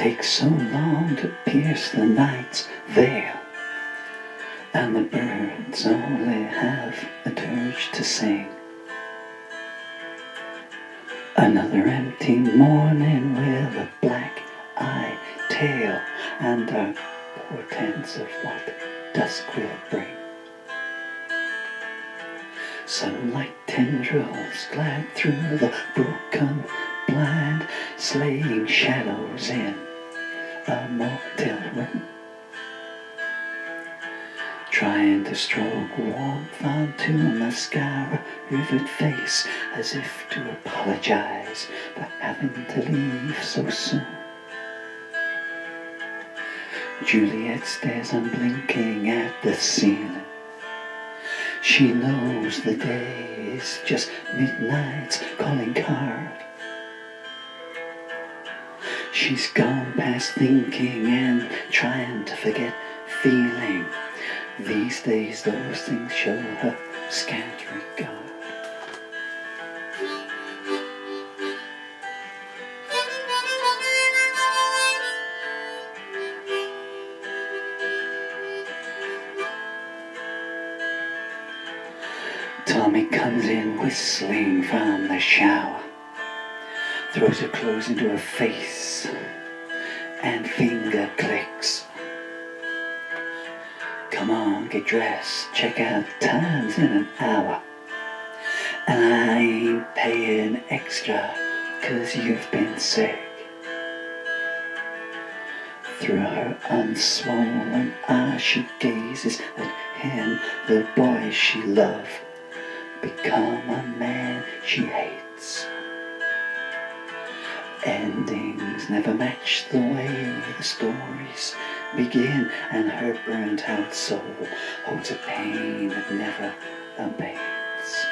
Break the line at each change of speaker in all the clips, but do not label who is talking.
takes so long to pierce the night's veil, and the birds only have a dirge to sing. Another empty morning with a black-eyed tale and dark portents of what dusk will bring. Sunlight tendrils glide through the broken blind, slaying shadows in a motel room, trying to stroke warmth onto a mascara-riveted face as if to apologize for having to leave so soon. Juliette stares unblinking at the ceiling. She knows the day is just midnight's calling card. She's gone past thinking and trying to forget feeling. These days those things show her scant regard. Tommy comes in whistling from the shower, throws her clothes into her face, and finger clicks. Come on, get dressed, check out time's in an hour. And I ain't paying extra 'cause you've been sick. Through her unswollen eyes she gazes at him, the boy she loved, become a man she hates. Endings never match the way the stories begin, and her burnt out soul holds a pain that never abates.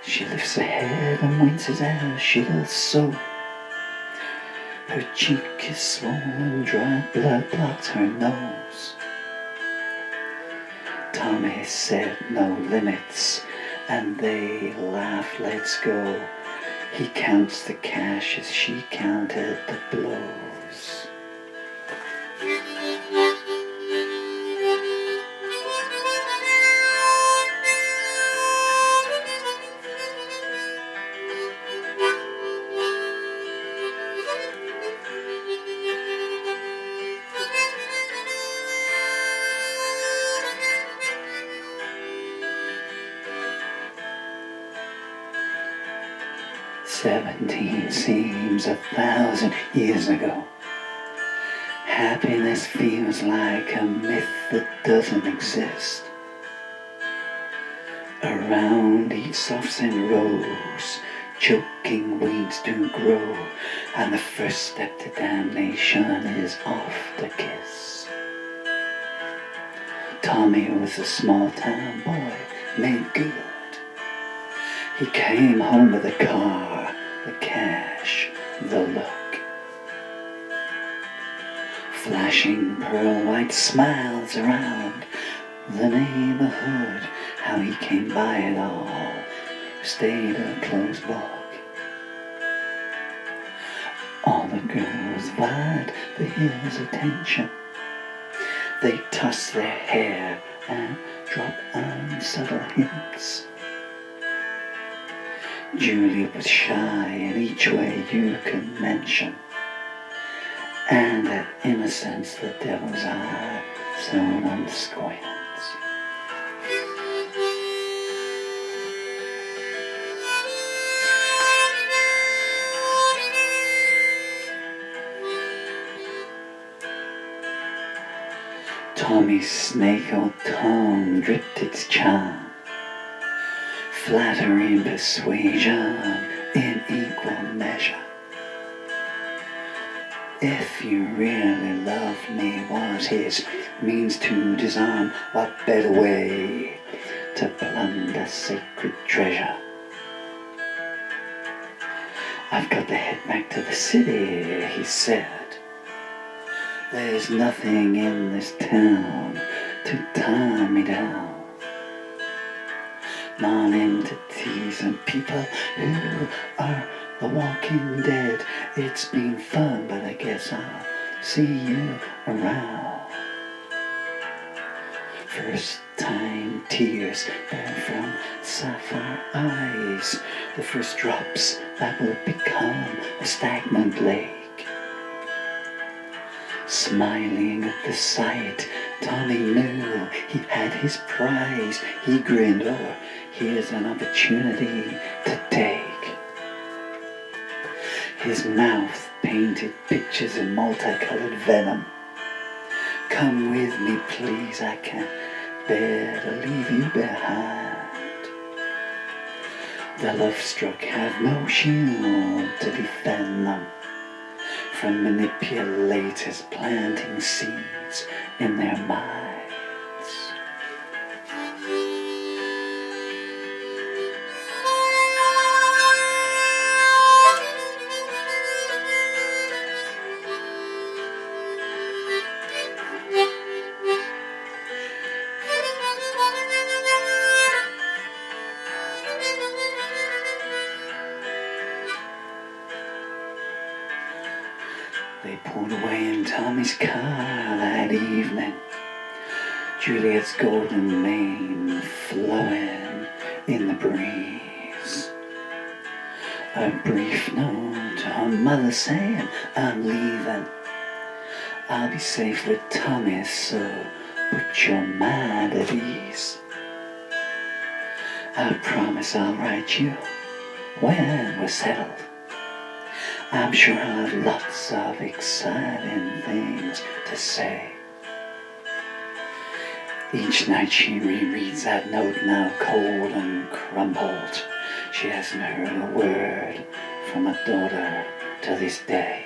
She lifts her head and winces as she does so. Her cheek is swollen, dry blood blocks her nose. Tommy said no limits, and they laugh, let's go. He counts the cash as she counted the blows. '17 seems 1,000 years ago. Happiness feels like a myth that doesn't exist. Around each soft scent rose, choking weeds do grow, and the first step to damnation is off the kiss. Tommy was a small town boy made good. He came home with a car, the cash, the look. Flashing pearl white smiles around the neighborhood. How he came by it all, stayed a closed book. All the girls vied for his attention. They tossed their hair and dropped unsubtle hints. Juliette was shy in each way you could mention, and that innocence the devil's eye seldom squints. Tommy's snake-old tongue dripped its charm, flattery and persuasion in equal measure. If you really love me was his means to disarm. What better way to plunder sacred treasure? I've got to head back to the city, he said. There's nothing in this town to tie me down. Non-entities and people who are The Walking Dead. It's been fun, but I guess I'll see you around. First time tears burn from sapphire eyes, the first drops that will become a stagnant lake. Smiling at the sight, Tommy knew he had his prize. He grinned, oh, here's an opportunity to take. His mouth painted pictures of multicolored venom. Come with me, please, I can't bear to leave you behind. The love-struck have no shield to defend them from manipulators planting seeds in their minds. They pulled away in Tommy's car that evening, Juliette's golden mane flowing in the breeze. A brief note to her mother saying, I'm leaving. I'll be safe with Tommy, so put your mind at ease. I promise I'll write you when we're settled. I'm sure I'll have lots of exciting things to say. Each night she rereads that note, now cold and crumpled. She hasn't heard a word from her daughter to this day.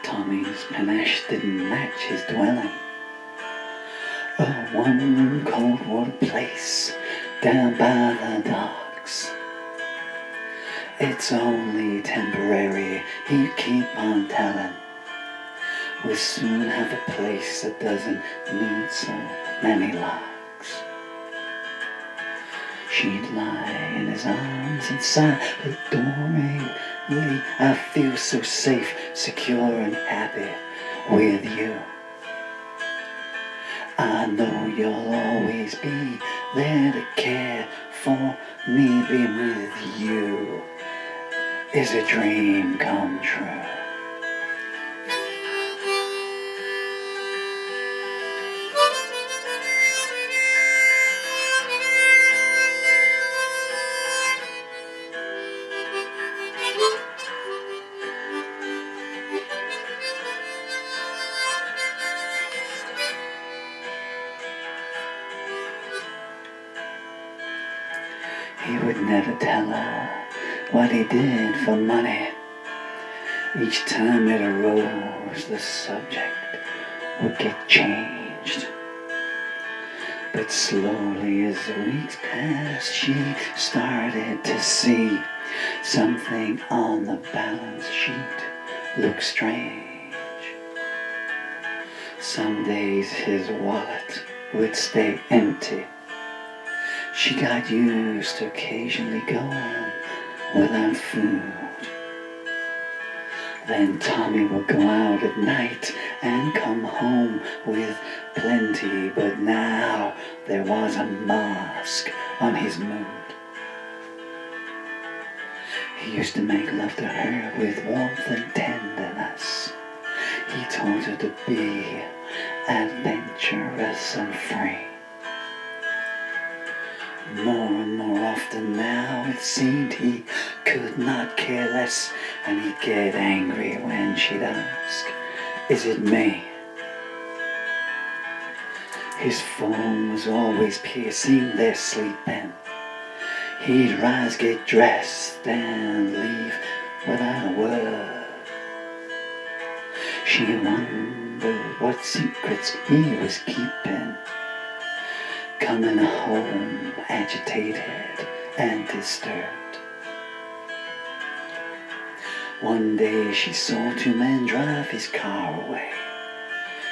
Tommy's panache didn't match his dwelling. A one-room cold water place down by the docks. It's only temporary, he keep on telling. We'll soon have a place that doesn't need so many locks. She'd lie in his arms and sigh adoringly. I feel so safe, secure and happy with you. I know you'll always be there to care for me. Being with you is a dream come true. He would never tell her what he did for money. Each time it arose, the subject would get changed. But slowly as the weeks passed, she started to see something on the balance sheet look strange. Some days his wallet would stay empty. She got used to occasionally going without food. Then Tommy would go out at night and come home with plenty, but now there was a mask on his mood. He used to make love to her with warmth and tenderness. He taught her to be adventurous and free. More and more often now it seemed he could not care less, and he'd get angry when she'd ask, is it me? His phone was always piercing their sleeping. He'd rise, get dressed, and leave without a word. She wondered what secrets he was keeping, coming home agitated and disturbed. One day she saw two men drive his car away.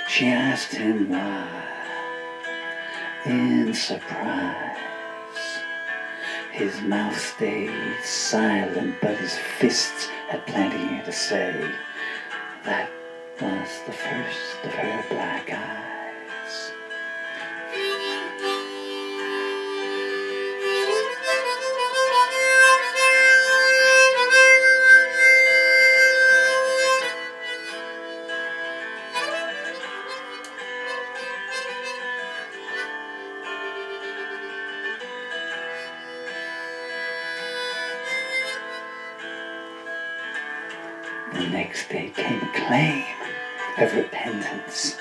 She asked him why. In surprise, His mouth stayed silent, but his fists had plenty to say. That was the first of her black eyes. The next day came a claim of repentance.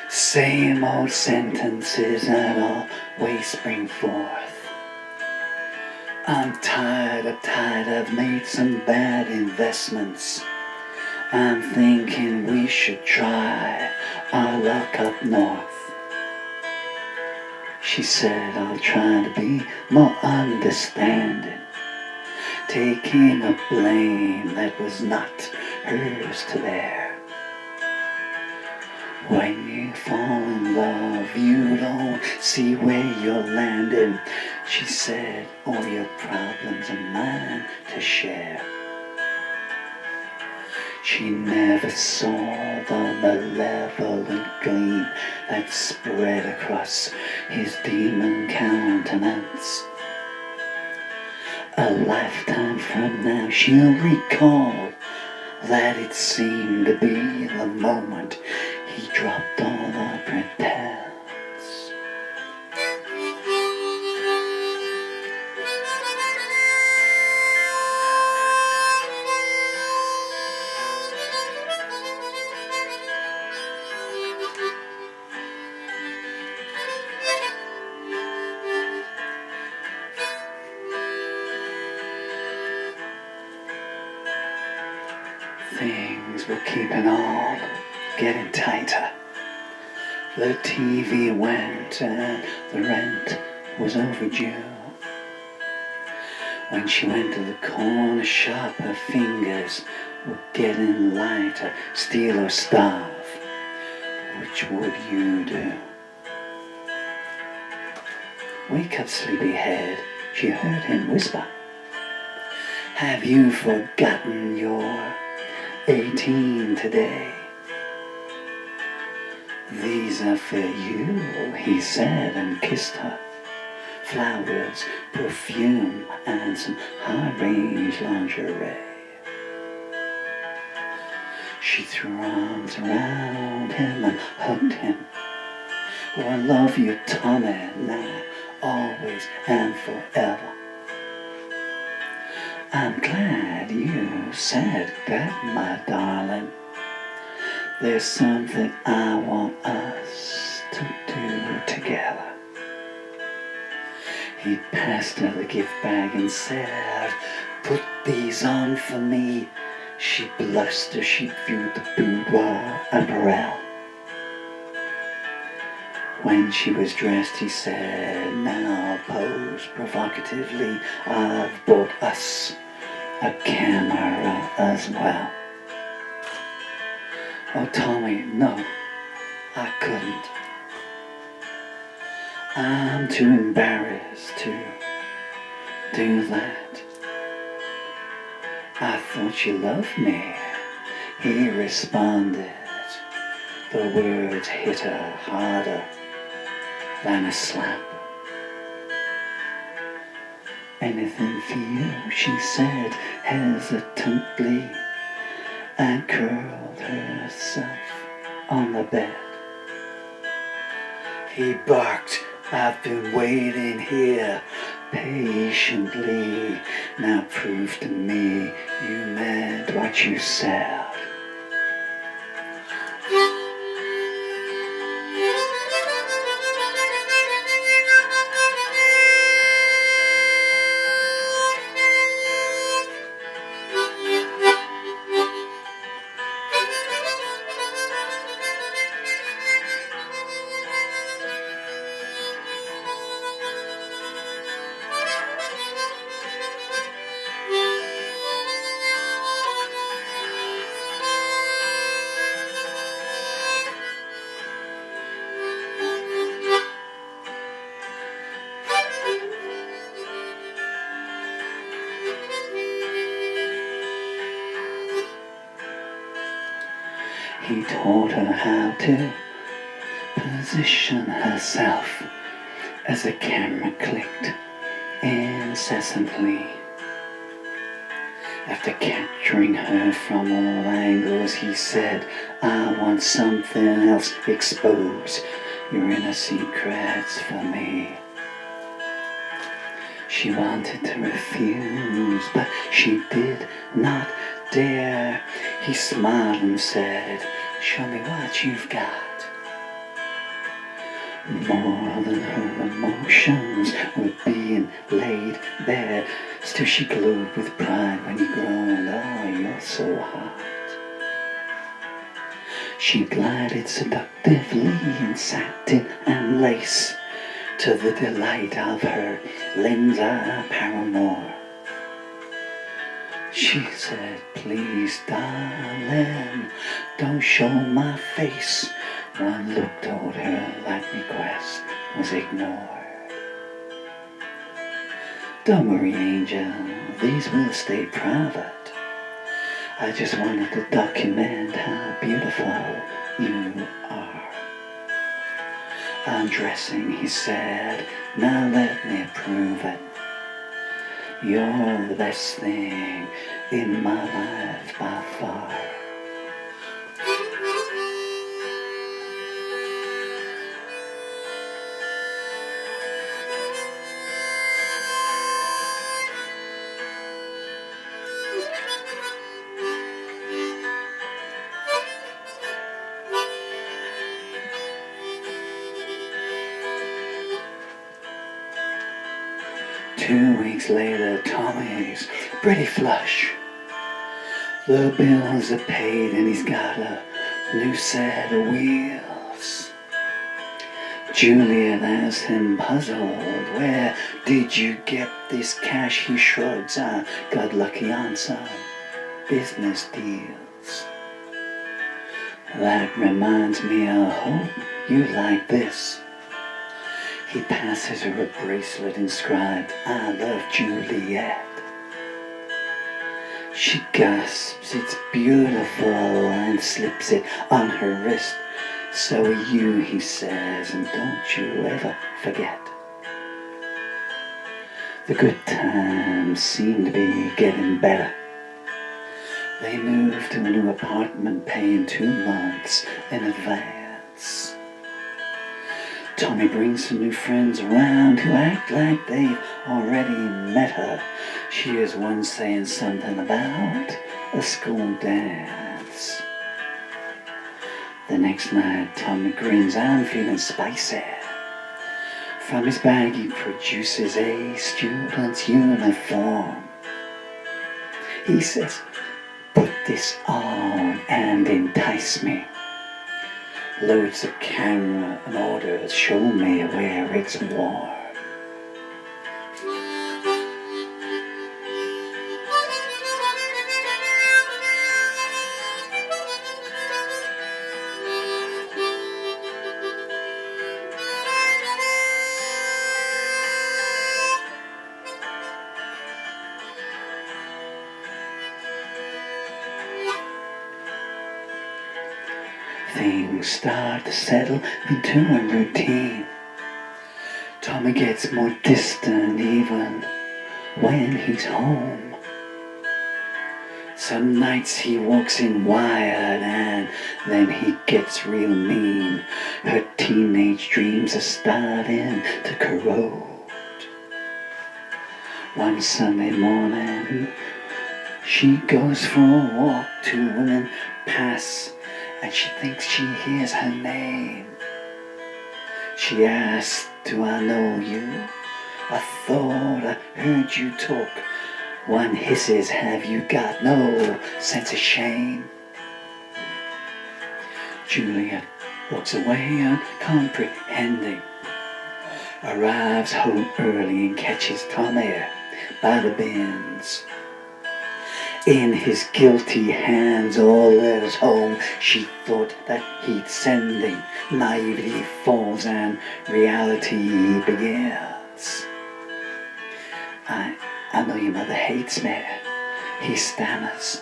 Same old sentences that always spring forth. I'm tired, I've made some bad investments. I'm thinking we should try our luck up north. She said, I'll try to be more understanding, taking a blame that was not hers to bear. When you fall in love, you don't see where you're landing. She said, all your problems are mine to share. She never saw the malevolent gleam that spread across his demon countenance. A lifetime from now she'll recall that it seemed to be the moment he dropped all the pretense. Things were keeping on, getting tighter. The TV went and the rent was overdue. When she went to the corner shop, her fingers were getting lighter. Steal or starve, which would you do? Wake up, sleepyhead, she heard him whisper. Have you forgotten you're 18 today? These are for you, he said, and kissed her. Flowers, perfume, and some high-range lingerie. She threw her arms around him and hugged him. Oh, I love you, Tommy, now, always and forever. I'm glad you said that, my darling. There's something I want us to do together. He passed her the gift bag and said, put these on for me. She blushed as she viewed the boudoir apparel. When she was dressed, he said, now pose provocatively. I've bought us a camera as well. Oh, Tommy, no, I couldn't. I'm too embarrassed to do that. I thought you loved me, he responded. The words hit her harder than a slap. Anything for you, she said hesitantly, and curled herself on the bed. He barked, I've been waiting here patiently. Now prove to me you meant what you said. He taught her how to position herself as the camera clicked incessantly. After capturing her from all angles, he said, I want something else exposed. Your inner secrets for me. She wanted to refuse, but she did not dare. He smiled and said, show me what you've got. More than her emotions were being laid bare. Still she glowed with pride when he groaned, oh, you're so hot. She glided seductively in satin and lace to the delight of her lens-eye paramour. She said, please, darling, don't show my face. One look told her that request was ignored. Don't worry, angel, these will stay private. I just wanted to document how beautiful you are. Undressing, he said, now let me prove it. You're the best thing in my life by far. 2 weeks later, Tommy's pretty flush. The bills are paid and he's got a new set of wheels. Juliette asked him, puzzled, where did you get this cash? He shrugs, I got lucky on some business deals. That reminds me, I hope you like this. He passes her a bracelet inscribed, I love Juliette. She gasps, it's beautiful, and slips it on her wrist. So are you, he says, and don't you ever forget. The good times seem to be getting better. They moved to a new apartment, paying 2 months in advance. Tommy brings some new friends around who act like they've already met her. She hears one saying something about a school dance. The next night, Tommy grins, I'm feeling spicy. From his bag he produces a student's uniform. He says, put this on and entice me. Loads the camera and orders, show me where it's warm. Things start to settle into a routine. Tommy gets more distant even when he's home. Some nights he walks in wired and then he gets real mean. Her teenage dreams are starting to corrode. One Sunday morning she goes for a walk, 2 women pass and she thinks she hears her name. She asks, do I know you? I thought I heard you talk. One hisses, have you got no sense of shame? Juliette walks away uncomprehending. Arrives home early and catches Tommy by the bins. In his guilty hands, all letters home. She thought that he'd sending. Naivety falls and reality begins. I know your mother hates me, he stammers.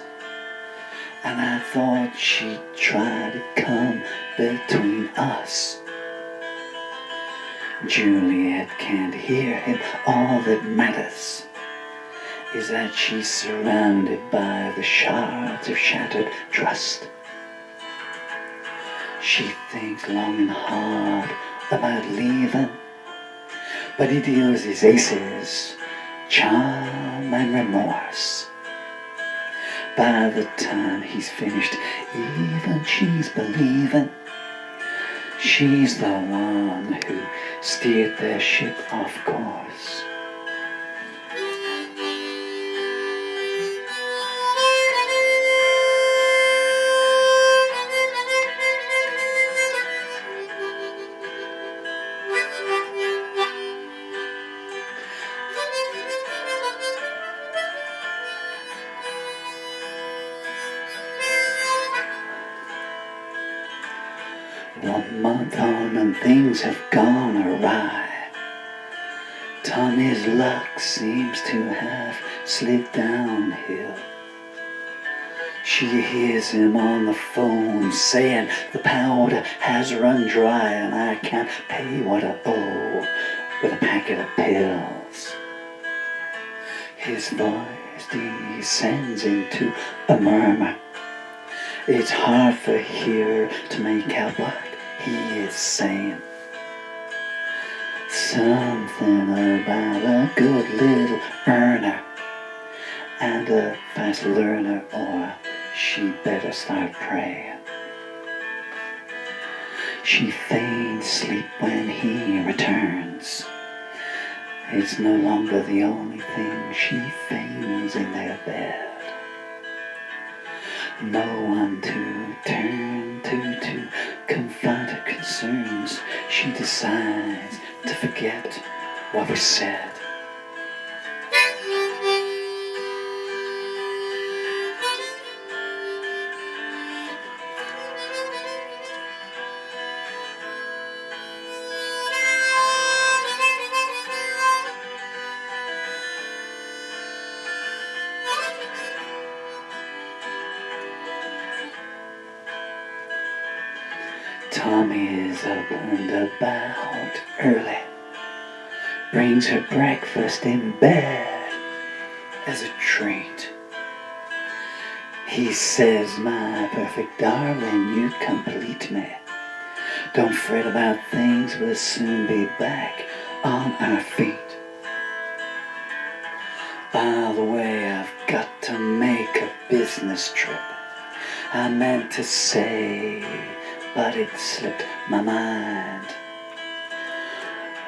and I thought she'd try to come between us. Juliette can't hear him. All that matters is that she's surrounded by the shards of shattered trust. She thinks long and hard about leaving, but he deals his aces, charm and remorse. By the time he's finished, even she's believing she's the one who steered their ship off course. One month on and things have gone awry. Tommy's luck seems to have slid downhill. She hears him on the phone saying the powder has run dry and I can't pay what I owe with a packet of pills. His voice descends into a murmur. It's hard for her to make out what he is saying. Something about a good little earner and a fast learner, or she better start praying. She feigns sleep when he returns. It's no longer the only thing she feigns in their bed. No one to turn to confront her concerns. She decides to forget what was said. Tommy is up and about early, brings her breakfast in bed as a treat. He says, my perfect darling, you complete me. Don't fret about things, we'll soon be back on our feet. By the way, I've got to make a business trip. I meant to say, but it slipped my mind.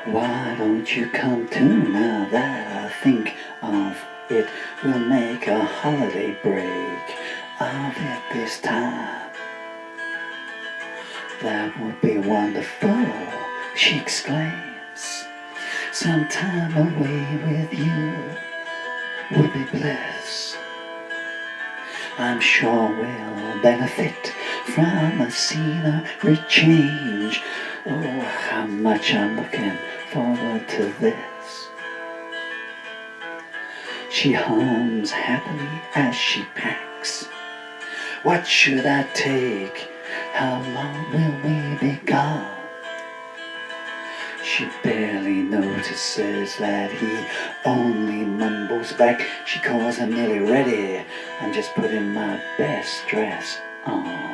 Why don't you come too now that I think of it? We'll make a holiday break of it this time. That would be wonderful, she exclaims. Some time away with you would be bliss. I'm sure we'll benefit from a scenery change. Oh, how much I'm looking forward to this. She hums happily as she packs. What should I take? How long will we be gone? She barely notices that he only mumbles back. She calls him nearly ready. I'm just putting my best dress on.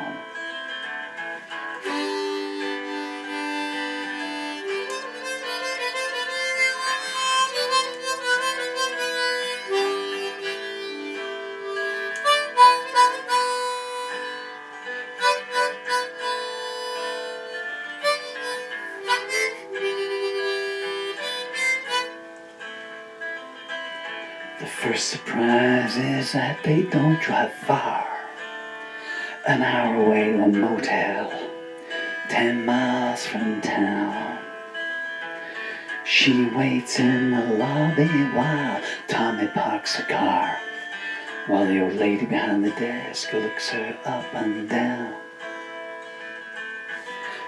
The first surprise is that they don't drive far. An hour away to a motel, 10 miles from town. She waits in the lobby while Tommy parks the car, while the old lady behind the desk looks her up and down.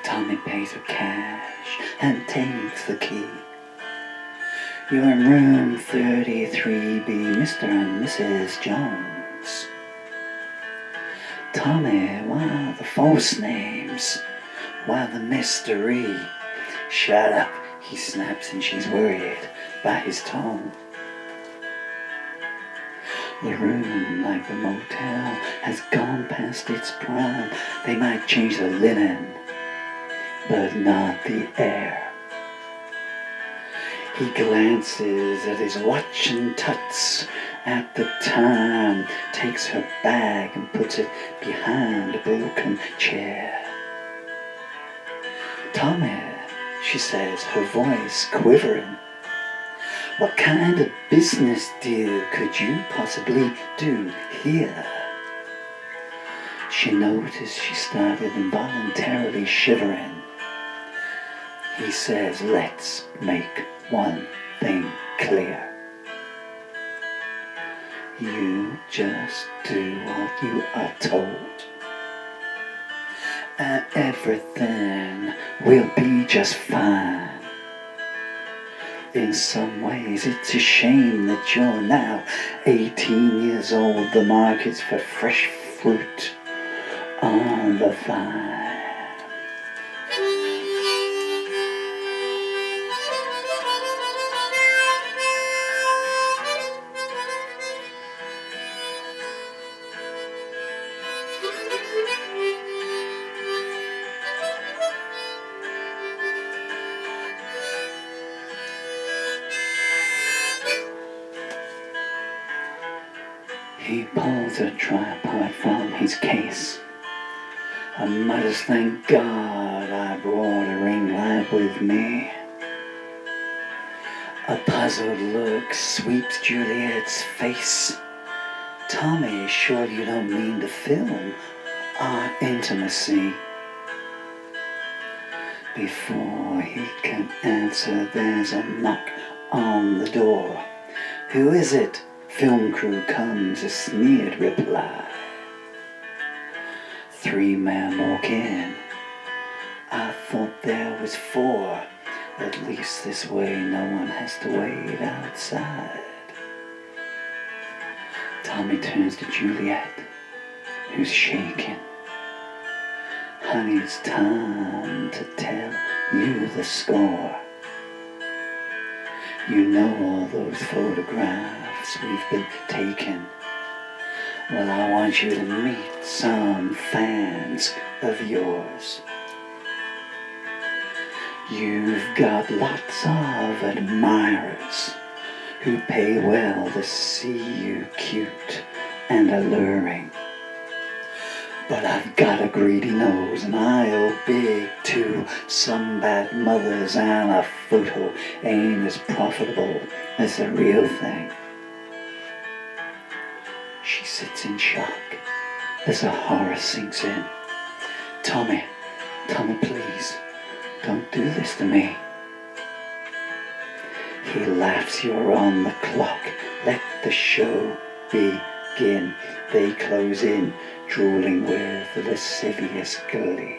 Tommy pays with cash and takes the key. You're in room 33B, Mr. and Mrs. Jones. Tommy, why the false names? Why the mystery? Shut up, he snaps, and she's worried by his tone. The room, like the motel, has gone past its prime. They might change the linen, but not the air. He glances at his watch and tuts at the time, takes her bag and puts it behind a broken chair. Tommy, she says, her voice quivering, what kind of business deal could you possibly do here? She noticed she started involuntarily shivering. He says, let's make one thing clear. You just do what you are told, and everything will be just fine. In some ways, it's a shame that you're now 18 years old. The market's for fresh fruit on the vine. He pulls a tripod from his case. I mutters, thank God I brought a ring light with me. A puzzled look sweeps Juliette's face. Tommy, sure you don't mean to film our intimacy? Before he can answer, there's a knock on the door. Who is it? Film crew comes, a sneered reply. 3 men walk in. I thought there was 4. At least this way no one has to wait outside. Tommy turns to Juliette, who's shaking. Honey, it's time to tell you the score. You know all those photographs we've been taking. Well, I want you to meet some fans of yours. You've got lots of admirers who pay well to see you cute and alluring. But I've got a greedy nose and I owe big to some bad mothers, and a photo ain't as profitable as the real thing. She sits in shock as the horror sinks in. Tommy, please, don't do this to me. He laughs, you're on the clock, let the show begin. They close in, drooling with lascivious glee.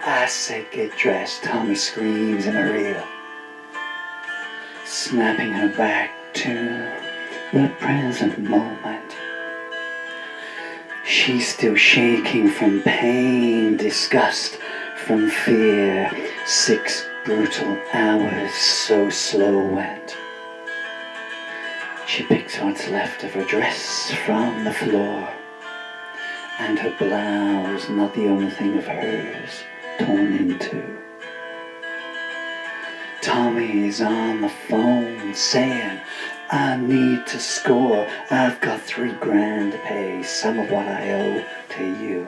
I said get dressed, Tommy screams in her ear, snapping her back to the present moment. She's still shaking from pain, disgust, from fear. 6 brutal hours so slow went. She picks what's left of her dress from the floor, and her blouse, not the only thing of hers, torn in two. Tommy is on the phone saying, I need to score. I've got $3 to pay, some of what I owe to you.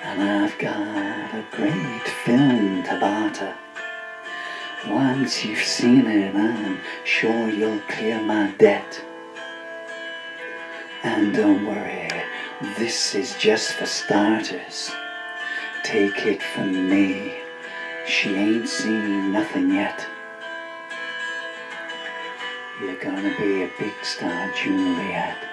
And I've got a great film to barter. Once you've seen it, I'm sure you'll clear my debt. And don't worry, this is just for starters. Take it from me, she ain't seen nothing yet. You're gonna be a big star, Juliette.